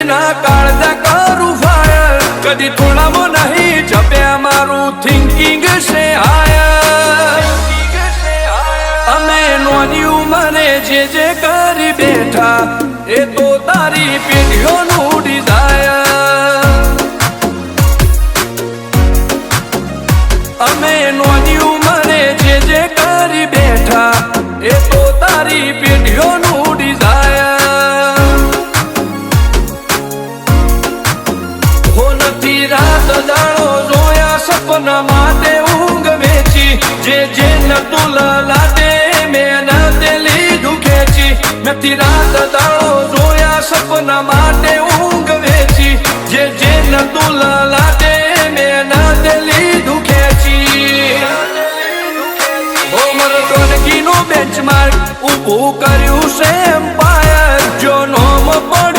ના કાળજા કરું ફાયર કદી થોડામાં નહીં જપ્યા મારું થિંકિંગ છે હાયર અમે નોની ઉંમરે જે કરી બેઠા એ તો તારી પેઢીઓનું ડિઝાયર અમે નોની ઉંમરે જે કરી બેઠા એ તો તારી પેઢીઓનું ડિઝાયર હો નથી રાત દાડો જોયા સપના માટે ઊંઘ વેચી જે નતું લાડે મેં તે લીધું ખેંચી નથી રાત દાડો જોયા સપના માટે ઊંઘ વેચી જે નતું લાડે મેં તે લીધું ખેંચી બેન્ચમાર્ક ઊભું કર્યું છે એમ્પાયર જો નોમ પડ